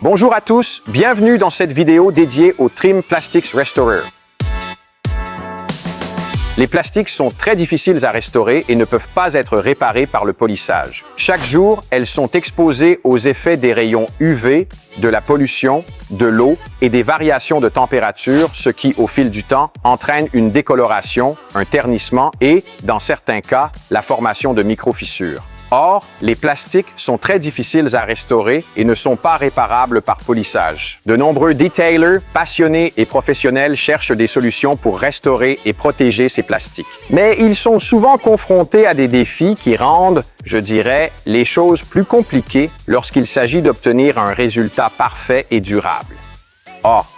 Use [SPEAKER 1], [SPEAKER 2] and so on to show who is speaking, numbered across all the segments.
[SPEAKER 1] Bonjour à tous, bienvenue dans cette vidéo dédiée au Trim Plastics Restorer. Les plastiques sont très difficiles à restaurer et ne peuvent pas être réparés par le polissage. Chaque jour, elles sont exposées aux effets des rayons UV, de la pollution, de l'eau et des variations de température, ce qui, au fil du temps, entraîne une décoloration, un ternissement et, dans certains cas, la formation de micro-fissures. Or, les plastiques sont très difficiles à restaurer et ne sont pas réparables par polissage. De nombreux detailers, passionnés et professionnels cherchent des solutions pour restaurer et protéger ces plastiques. Mais ils sont souvent confrontés à des défis qui rendent, je dirais, les choses plus compliquées lorsqu'il s'agit d'obtenir un résultat parfait et durable. Or,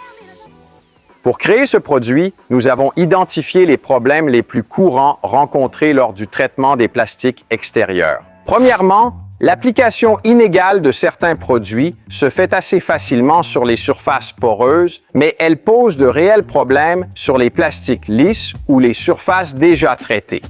[SPEAKER 1] pour créer ce produit, nous avons identifié les problèmes les plus courants rencontrés lors du traitement des plastiques extérieurs. Premièrement, l'application inégale de certains produits se fait assez facilement sur les surfaces poreuses, mais elle pose de réels problèmes sur les plastiques lisses ou les surfaces déjà traitées.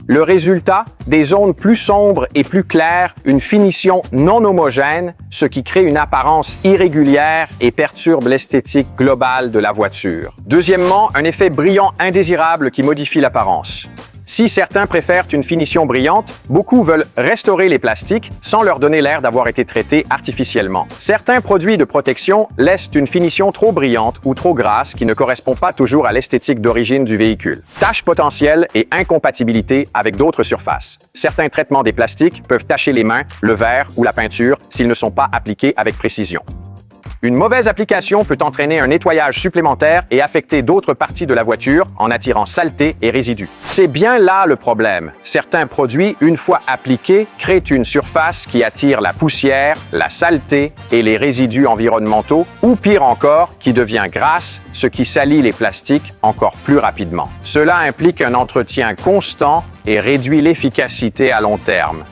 [SPEAKER 1] Le résultat, des zones plus sombres et plus claires, une finition non homogène, ce qui crée une apparence irrégulière et perturbe l'esthétique globale de la voiture. Deuxièmement, un effet brillant indésirable qui modifie l'apparence. Si certains préfèrent une finition brillante, beaucoup veulent restaurer les plastiques sans leur donner l'air d'avoir été traités artificiellement. Certains produits de protection laissent une finition trop brillante ou trop grasse qui ne correspond pas toujours à l'esthétique d'origine du véhicule. Taches potentielles et incompatibilité avec d'autres surfaces. Certains traitements des plastiques peuvent tacher les mains, le verre ou la peinture s'ils ne sont pas appliqués avec précision. Une mauvaise application peut entraîner un nettoyage supplémentaire et affecter d'autres parties de la voiture en attirant saleté et résidus. C'est bien là le problème. Certains produits, une fois appliqués, créent une surface qui attire la poussière, la saleté et les résidus environnementaux, ou pire encore, qui devient grasse, ce qui salit les plastiques encore plus rapidement. Cela implique un entretien constant et réduit l'efficacité à long terme.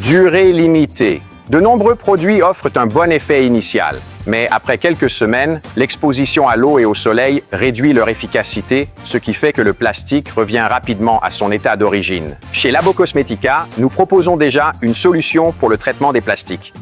[SPEAKER 1] Durée limitée. De nombreux produits offrent un bon effet initial, mais après quelques semaines, l'exposition à l'eau et au soleil réduit leur efficacité, ce qui fait que le plastique revient rapidement à son état d'origine. Chez Labo Cosmetica, nous proposons déjà une solution pour le traitement des plastiques.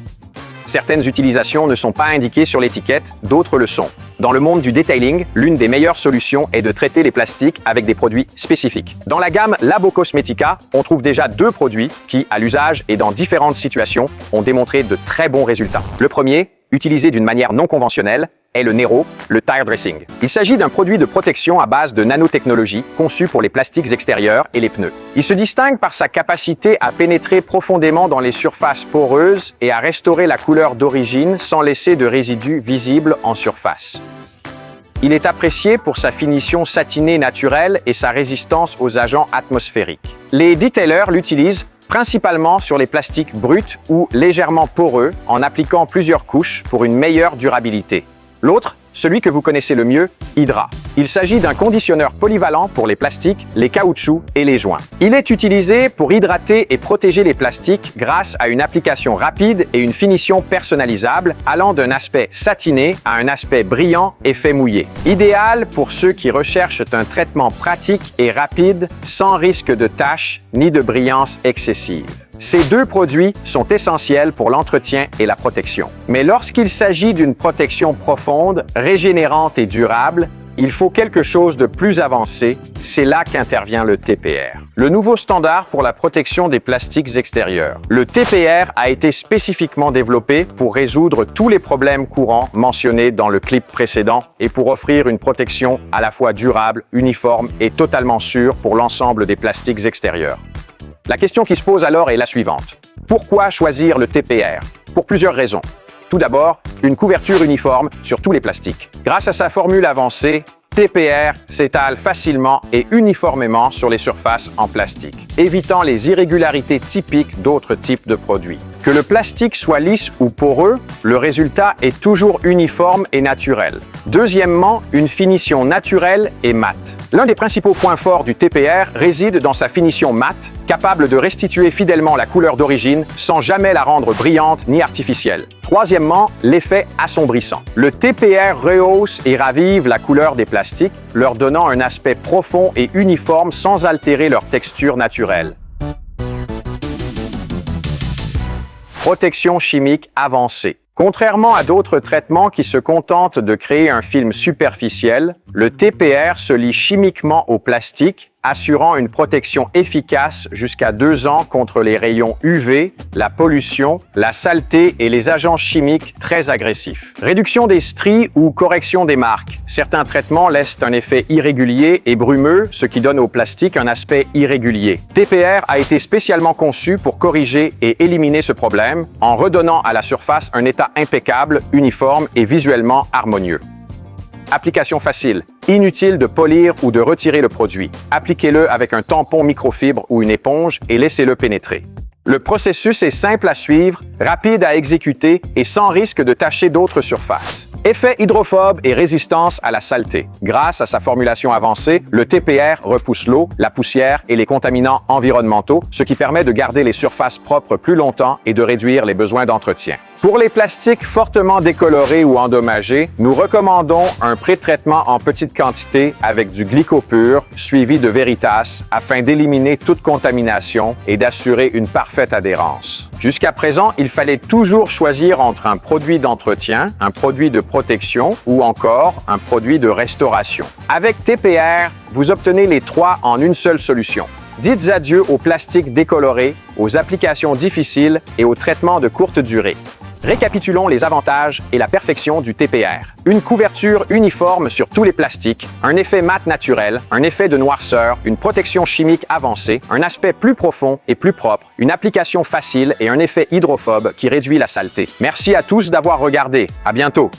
[SPEAKER 1] Certaines utilisations ne sont pas indiquées sur l'étiquette, d'autres le sont. Dans le monde du detailing, l'une des meilleures solutions est de traiter les plastiques avec des produits spécifiques. Dans la gamme Labo Cosmetica, on trouve déjà deux produits qui, à l'usage et dans différentes situations, ont démontré de très bons résultats. Le premier, utilisé d'une manière non conventionnelle, est le Nero, le tire dressing. Il s'agit d'un produit de protection à base de nanotechnologie conçu pour les plastiques extérieurs et les pneus. Il se distingue par sa capacité à pénétrer profondément dans les surfaces poreuses et à restaurer la couleur d'origine sans laisser de résidus visibles en surface. Il est apprécié pour sa finition satinée naturelle et sa résistance aux agents atmosphériques. Les detailers l'utilisent principalement sur les plastiques bruts ou légèrement poreux en appliquant plusieurs couches pour une meilleure durabilité. L'autre, celui que vous connaissez le mieux, Hydra. Il s'agit d'un conditionneur polyvalent pour les plastiques, les caoutchoucs et les joints. Il est utilisé pour hydrater et protéger les plastiques grâce à une application rapide et une finition personnalisable allant d'un aspect satiné à un aspect brillant effet mouillé. Idéal pour ceux qui recherchent un traitement pratique et rapide sans risque de taches ni de brillance excessive. Ces deux produits sont essentiels pour l'entretien et la protection. Mais lorsqu'il s'agit d'une protection profonde, régénérante et durable, il faut quelque chose de plus avancé. C'est là qu'intervient le TPR, le nouveau standard pour la protection des plastiques extérieurs. Le TPR a été spécifiquement développé pour résoudre tous les problèmes courants mentionnés dans le clip précédent et pour offrir une protection à la fois durable, uniforme et totalement sûre pour l'ensemble des plastiques extérieurs. La question qui se pose alors est la suivante. Pourquoi choisir le TPR? Pour plusieurs raisons. Tout d'abord, une couverture uniforme sur tous les plastiques. Grâce à sa formule avancée, TPR s'étale facilement et uniformément sur les surfaces en plastique, évitant les irrégularités typiques d'autres types de produits. Que le plastique soit lisse ou poreux, le résultat est toujours uniforme et naturel. Deuxièmement, une finition naturelle et mate. L'un des principaux points forts du TPR réside dans sa finition mate, capable de restituer fidèlement la couleur d'origine sans jamais la rendre brillante ni artificielle. Troisièmement, l'effet assombrissant. Le TPR rehausse et ravive la couleur des plastiques, leur donnant un aspect profond et uniforme sans altérer leur texture naturelle. protection chimique avancée. Contrairement à d'autres traitements qui se contentent de créer un film superficiel, le TPR se lie chimiquement au plastique, assurant une protection efficace jusqu'à 2 ans contre les rayons UV, la pollution, la saleté et les agents chimiques très agressifs. Réduction des stries ou correction des marques. Certains traitements laissent un effet irrégulier et brumeux, ce qui donne au plastique un aspect irrégulier. TPR a été spécialement conçu pour corriger et éliminer ce problème en redonnant à la surface un état impeccable, uniforme et visuellement harmonieux. Application facile. Inutile de polir ou de retirer le produit. Appliquez-le avec un tampon microfibre ou une éponge et laissez-le pénétrer. Le processus est simple à suivre, rapide à exécuter et sans risque de tacher d'autres surfaces. Effet hydrophobe et résistance à la saleté. Grâce à sa formulation avancée, le TPR repousse l'eau, la poussière et les contaminants environnementaux, ce qui permet de garder les surfaces propres plus longtemps et de réduire les besoins d'entretien. Pour les plastiques fortement décolorés ou endommagés, nous recommandons un pré-traitement en petite quantité avec du glycopur suivi de Veritas afin d'éliminer toute contamination et d'assurer une parfaite adhérence. Jusqu'à présent, il fallait toujours choisir entre un produit d'entretien, un produit de protection ou encore un produit de restauration. Avec TPR, vous obtenez les 3 en une seule solution. Dites adieu au plastique décoloré, aux applications difficiles et aux traitements de courte durée. Récapitulons les avantages et la perfection du TPR. Une couverture uniforme sur tous les plastiques, un effet mat naturel, un effet de noirceur, une protection chimique avancée, un aspect plus profond et plus propre, une application facile et un effet hydrophobe qui réduit la saleté. Merci à tous d'avoir regardé. À bientôt!